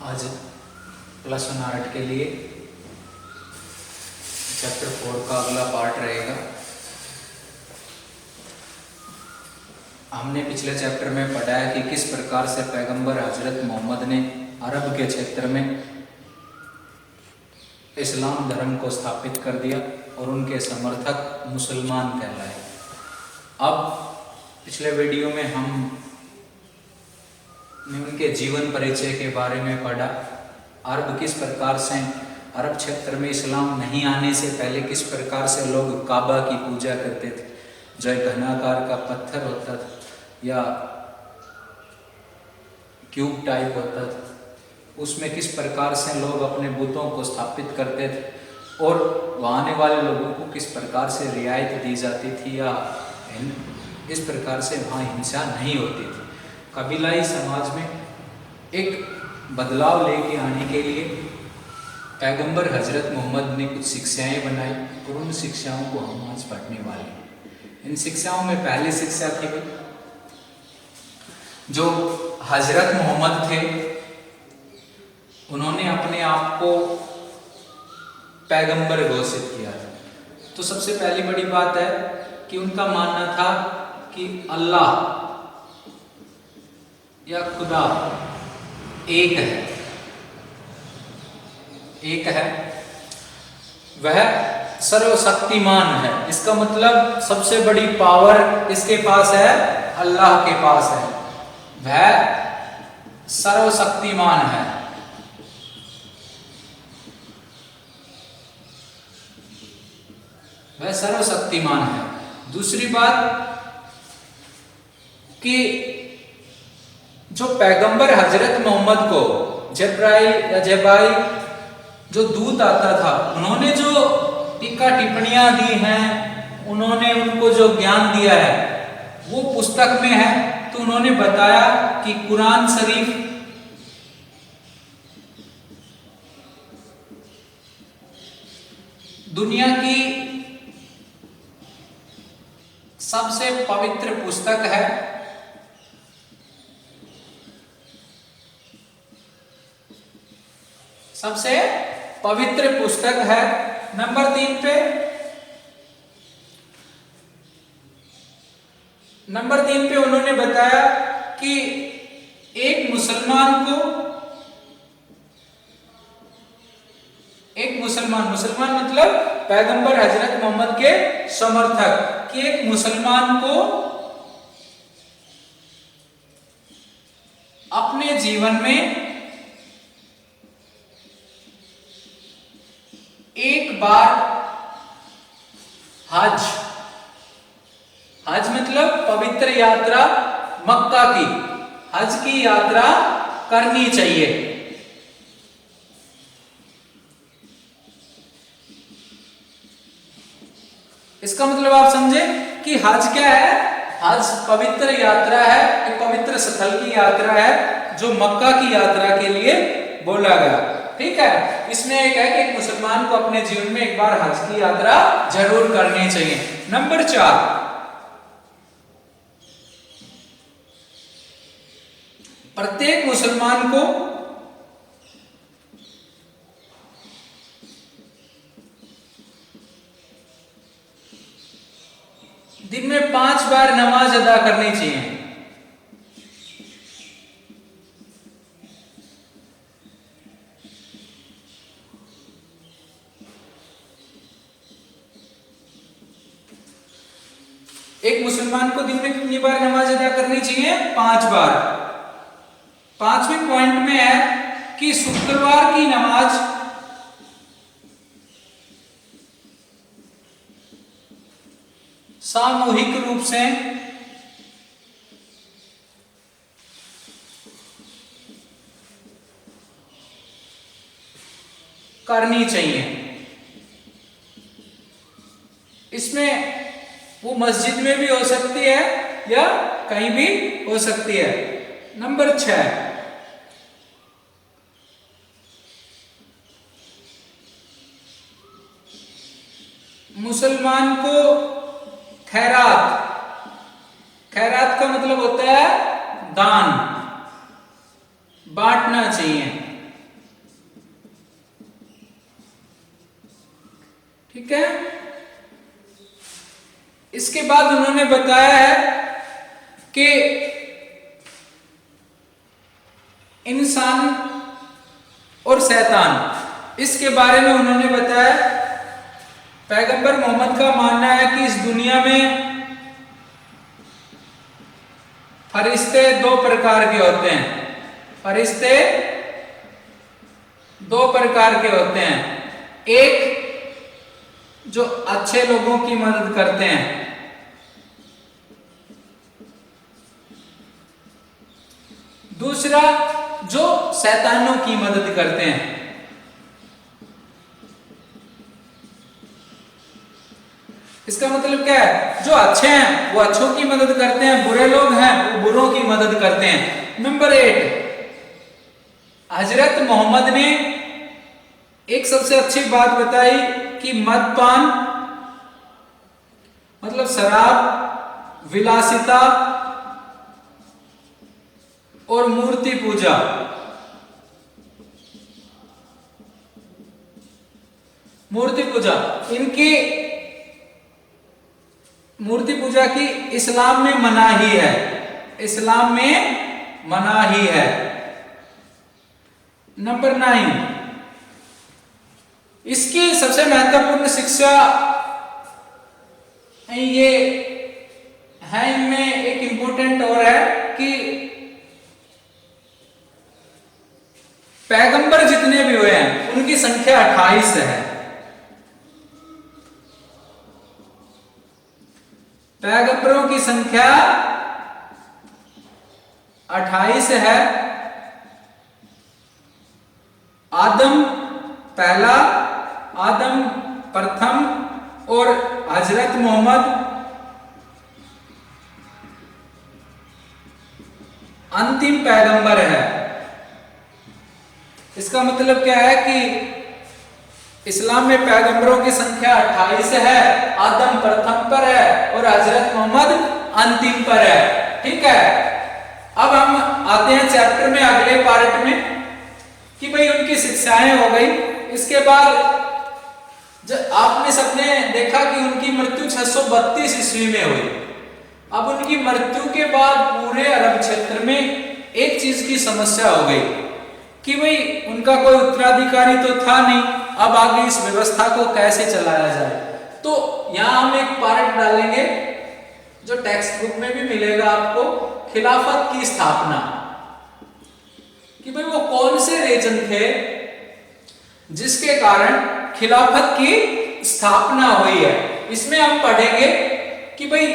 आज plus one art के लिए चैप्टर 4 का अगला पार्ट रहेगा। हमने पिछले चैप्टर में पढ़ा है कि किस प्रकार से पैगंबर हजरत मोहम्मद ने अरब के क्षेत्र में इस्लाम धर्म को स्थापित कर दिया और उनके समर्थक मुसलमान कहलाए। अब पिछले वीडियो में हमने उनके जीवन परिचय के बारे में पढ़ा। अरब किस प्रकार से अरब क्षेत्र में इस्लाम नहीं आने से पहले किस प्रकार से लोग काबा की पूजा करते थे, जो एक घनाकार का पत्थर होता था या क्यूब टाइप होता था, उसमें किस प्रकार से लोग अपने बुतों को स्थापित करते थे और वहाँ आने वाले लोगों को किस प्रकार से रियायत दी जाती थी या इस प्रकार से वहाँ हिंसा नहीं होती थी। कबीलाई समाज में एक बदलाव लेके आने के लिए पैगंबर हजरत मोहम्मद ने कुछ शिक्षाएं बनाई और उन शिक्षाओं को हम आज पढ़ने वाले हैं। इन शिक्षाओं में पहली शिक्षा थी जो हजरत मोहम्मद थे, उन्होंने अपने आप को पैगंबर घोषित किया था। तो सबसे पहली बड़ी बात है कि उनका मानना था कि अल्लाह या खुदा एक है, वह सर्वशक्तिमान है। इसका मतलब सबसे बड़ी पावर इसके पास है, अल्लाह के पास है। वह सर्वशक्तिमान है। वह सर्वशक्तिमान है। दूसरी बात कि जो पैगंबर हजरत मोहम्मद को जब्राइल या जबाई जो दूत आता था, उन्होंने जो टीका टिप्पणियां दी हैं, उन्होंने उनको जो ज्ञान दिया है वो पुस्तक में है। तो उन्होंने बताया कि कुरान शरीफ दुनिया की सबसे पवित्र पुस्तक है। सबसे पवित्र पुस्तक है। नंबर 3 पे उन्होंने बताया कि एक मुसलमान मतलब पैगंबर हजरत मोहम्मद के समर्थक, कि एक मुसलमान को अपने जीवन में एक बार हज मतलब पवित्र यात्रा, मक्का की हज की यात्रा करनी चाहिए। इसका मतलब आप समझे कि हज क्या है? हज पवित्र यात्रा है, एक पवित्र स्थल की यात्रा है जो मक्का की यात्रा के लिए बोला गया। ठीक है। इसमें एक है कि एक मुसलमान को अपने जीवन में एक बार हज की यात्रा जरूर करनी चाहिए। नंबर 4, प्रत्येक मुसलमान को दिन में 5 बार नमाज अदा करनी चाहिए। एक मुसलमान को दिन में कितनी बार नमाज अदा करनी चाहिए? 5 बार। 5वें पॉइंट में है कि शुक्रवार की नमाज सामूहिक रूप से करनी चाहिए। इसमें वो मस्जिद में भी हो सकती है या कहीं भी हो सकती है। नंबर 6, मुसलमान को खैरात खैरात का मतलब होता है दान, बांटना चाहिए। इसके बाद उन्होंने बताया है कि इंसान और शैतान, इसके बारे में उन्होंने बताया पैगंबर मोहम्मद का मानना है कि इस दुनिया में फरिश्ते दो प्रकार के होते हैं। फरिश्ते दो प्रकार के होते हैं। एक जो अच्छे लोगों की मदद करते हैं, दूसरा जो शैतानों की मदद करते हैं। इसका मतलब क्या है? जो अच्छे हैं वो अच्छों की मदद करते हैं, बुरे लोग हैं वो बुरों की मदद करते हैं। नंबर 8, हजरत मोहम्मद ने एक सबसे अच्छी बात बताई कि मदपान मतलब शराब, विलासिता और मूर्ति पूजा, इनकी मूर्ति पूजा की इस्लाम में मनाही है। इस्लाम में मनाही है। नंबर 9, इसकी सबसे महत्वपूर्ण शिक्षा ये है, इनमें एक इंपॉर्टेंट और है कि पैगंबर जितने भी हुए हैं उनकी संख्या 28 है। पैगंबरों की संख्या 28 है। आदम पहला, आदम प्रथम और हजरत मोहम्मद अंतिम पैगंबर है। इसका मतलब क्या है कि इस्लाम में पैगंबरों की संख्या 28 है, आदम प्रथम पर है और हजरत मोहम्मद अंतिम पर है। ठीक है, अब हम आते हैं चैप्टर में, अगले पार्ट में, कि भाई उनकी शिक्षाएं हो गई। इसके बाद जब आपने सबने देखा कि उनकी मृत्यु 632 ईस्वी में हुई। अब उनकी मृत्यु के बाद पूरे अरब क्षेत्र में एक चीज की समस्या हो गई कि भाई उनका कोई उत्तराधिकारी तो था नहीं, अब आगे इस व्यवस्था को कैसे चलाया जाए। तो यहां हम एक पार्ट डालेंगे जो टेक्स्ट बुक में भी मिलेगा आपको, खिलाफत की स्थापना, कि भाई वो कौन से रीजन थे जिसके कारण खिलाफत की स्थापना हुई है। इसमें हम पढ़ेंगे कि भाई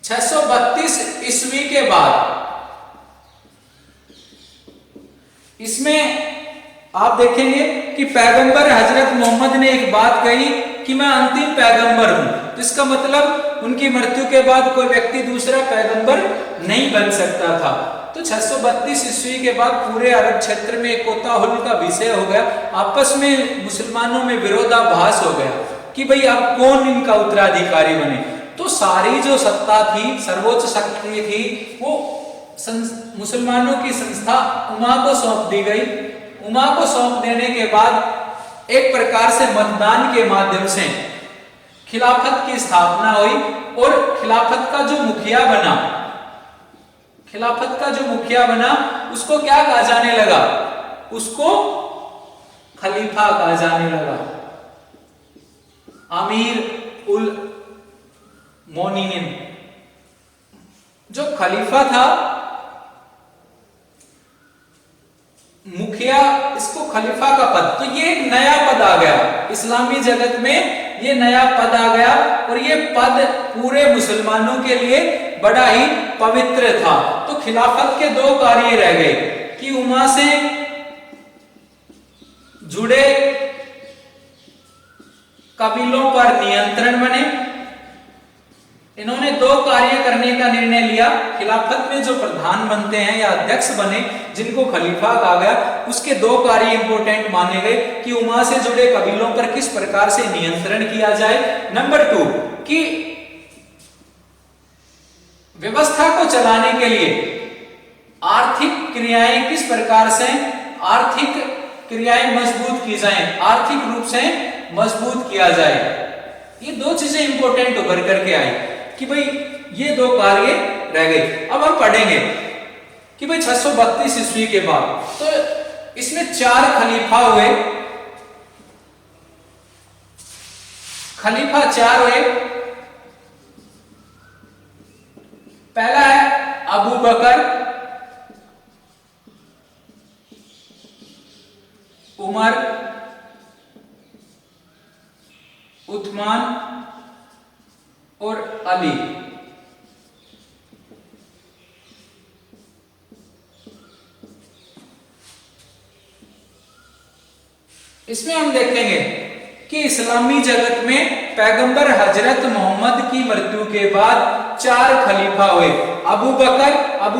632 ईस्वी के बाद, इसमें आप देखेंगे कि पैगंबर हजरत मोहम्मद ने एक बात कही कि मैं अंतिम पैगंबर हूं। तो इसका मतलब उनकी मृत्यु के बाद कोई व्यक्ति दूसरा पैगंबर नहीं बन सकता था। तो 632 ईस्वी के बाद पूरे अरब क्षेत्र में एक कोताहुल का विषय हो गया, आपस में मुसलमानों में विरोधाभास हो गया कि भाई अब कौन इनका उत्तराधिकारी बने। तो सारी जो सत्ता थी, सर्वोच्च शक्ति थी, वो मुसलमानों की संस्था उमा को सौंप दी गई। उमा को सौंप देने के बाद एक प्रकार से मतदान के माध्यम से खिलाफत की स्थापना हुई और खिलाफत का जो मुखिया बना, उसको क्या कहा जाने लगा? उसको खलीफा कहा जाने लगा, अमीर उल मोमिनीन। जो खलीफा था, मुखिया, इसको खलीफा का पद, तो ये एक नया पद आ गया इस्लामी जगत में, ये नया पद आ गया और ये पद पूरे मुसलमानों के लिए बड़ा ही पवित्र था। तो खिलाफत के दो कार्य रह गए कि उमा से जुड़े कबीलों पर नियंत्रण बने। इन्होंने दो कार्य करने का निर्णय लिया। खिलाफत में जो प्रधान बनते हैं या अध्यक्ष बने, जिनको खलीफा कहा गया, उसके दो कार्य इंपॉर्टेंट माने गए कि उमा से जुड़े कबीलों पर किस प्रकार से नियंत्रण किया जाए। नंबर 2 कि व्यवस्था को चलाने के लिए आर्थिक क्रियाएं किस प्रकार से मजबूत की जाएं, आर्थिक रूप से मजबूत किया जाए। ये दो चीजें इंपॉर्टेंट उभर करके आई कि भाई ये दो कार्य रह गए। अब हम पढ़ेंगे कि भाई 632 ईस्वी के बाद तो इसमें 4 खलीफा हुए, खलीफा 4 हुए। पहला है अबू बकर, उमर, उस्मान और अली। इसमें हम देखेंगे कि इस्लामी जगत में पैगंबर हजरत मोहम्मद की मृत्यु के बाद 4 खलीफा हुए। अबू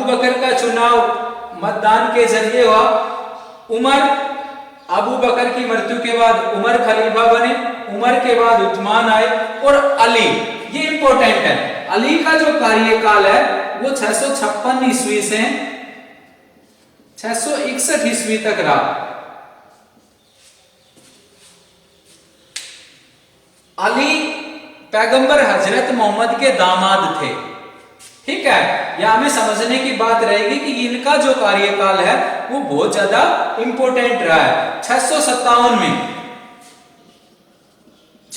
बकर का चुनाव मतदान के जरिए हुआ। उमर, अबू बकर की मृत्यु के बाद उमर खलीफा बने, उमर के बाद उस्मान आए और अली, ये इंपॉर्टेंट है, अली का जो कार्यकाल है वो 656 ईस्वी से 661 ईस्वी तक रहा। अली पैगंबर हजरत मोहम्मद के दामाद थे, ठीक है। यह हमें समझने की बात रहेगी कि इनका जो कार्यकाल है वो बहुत ज्यादा इंपॉर्टेंट रहा है।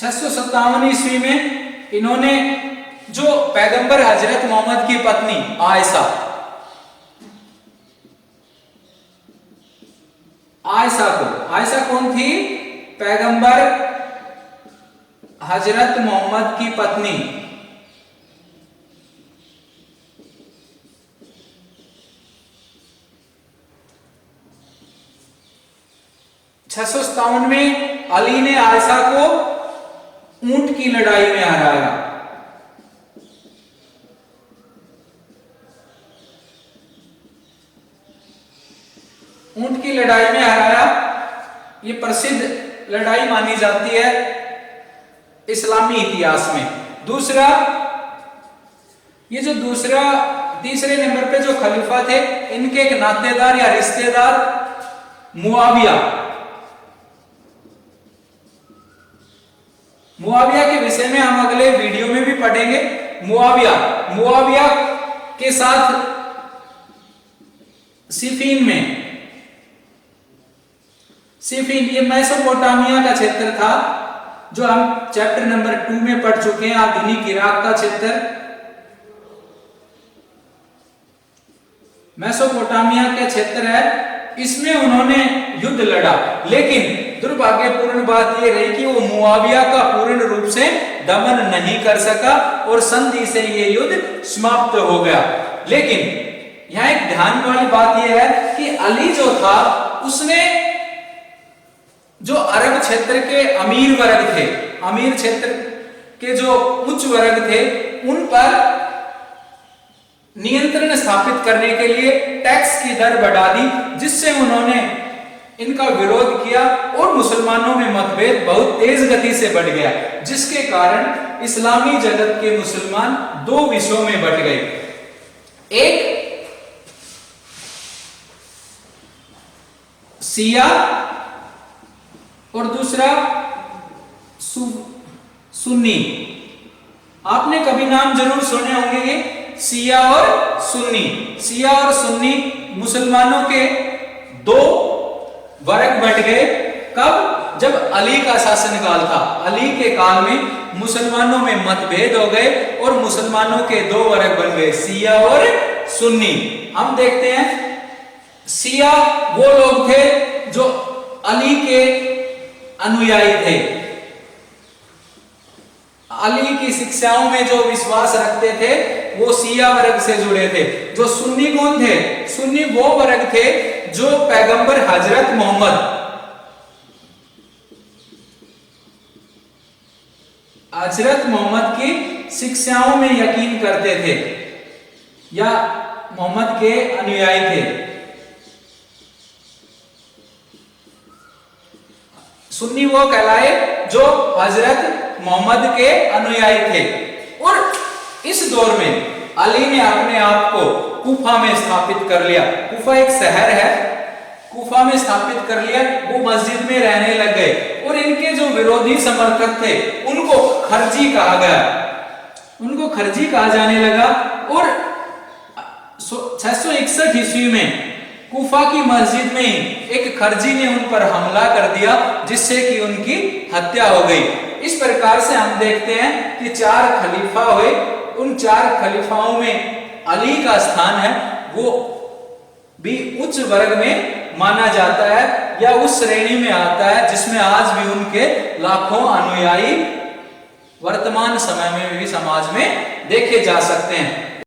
657 ईस्वी में इन्होंने जो पैगंबर हजरत मोहम्मद की पत्नी आयशा कौन थी? पैगंबर हजरत मोहम्मद की पत्नी। (657) में अली ने आयशा को ऊंट की लड़ाई में हराया। ऊंट की लड़ाई में हराया, ये प्रसिद्ध लड़ाई मानी जाती है इस्लामी इतिहास में। दूसरा, ये जो तीसरे नंबर पे जो खलीफा थे, इनके एक नातेदार या रिश्तेदार मुआविया के विषय में हम अगले वीडियो में भी पढ़ेंगे। मुआविया के साथ सिफीन, ये मेसोपोटामिया का क्षेत्र था जो हम चैप्टर नंबर 2 में पढ़ चुके हैं, आधुनिक इराक का क्षेत्र। मेसोपोटामिया का क्षेत्र है, इसमें उन्होंने युद्ध लड़ा, लेकिन दुर्भाग्यपूर्ण बात यह रही कि वो मुआविया का पूर्ण रूप से दमन नहीं कर सका और संधि से ये युद्ध समाप्त हो गया। लेकिन यहां एक ध्यान वाली बात यह है कि अली जो था उसने जो अरब क्षेत्र के अमीर वर्ग थे, अमीर क्षेत्र के जो उच्च वर्ग थे, उन पर नियंत्रण स्थापित करने के लिए टैक्स की दर बढ़ा दी, जिससे उन्होंने इनका विरोध किया और मुसलमानों में मतभेद बहुत तेज गति से बढ़ गया, जिसके कारण इस्लामी जगत के मुसलमान 2 विषयों में बंट गए। एक शिया और दूसरा सुन्नी। आपने कभी नाम जरूर सुने होंगे, शिया और सुन्नी मुसलमानों के 2 वर्ग बट गए। कब? जब अली का शासनकाल था। अली के काल में मुसलमानों में मतभेद हो गए और मुसलमानों के 2 वर्ग बन गए, शिया और सुन्नी। हम देखते हैं, शिया वो लोग थे जो अली के अनुयायी थे, अली की शिक्षाओं में जो विश्वास रखते थे वो शिया वर्ग से जुड़े थे। जो सुन्नी कौन थे? सुन्नी वो वर्ग थे जो पैगंबर हजरत मोहम्मद की शिक्षाओं में यकीन करते थे या मोहम्मद के अनुयायी थे। सुन्नी वो कहलाए जो हजरत मोहम्मद के अनुयायी थे। और इस दौर में अली ने अपने आप को कूफा में स्थापित कर लिया। कूफा एक शहर है, कूफा में स्थापित कर लिया। वो मस्जिद में रहने लग गए और इनके जो विरोधी समर्थक थे उनको खरजी कहा गया, उनको खरजी कहा जाने लगा। और 661 ईस्वी में कूफा की मस्जिद में ही एक खरजी ने उन पर हमला कर दिया, जिससे कि उनकी हत्या हो गई। इस प्रकार से हम देखते हैं कि 4 खलीफा हुए, उन 4 खलीफाओं में अली का स्थान है वो भी उच्च वर्ग में माना जाता है, या उस श्रेणी में आता है जिसमें आज भी उनके लाखों अनुयायी वर्तमान समय में भी समाज में देखे जा सकते हैं।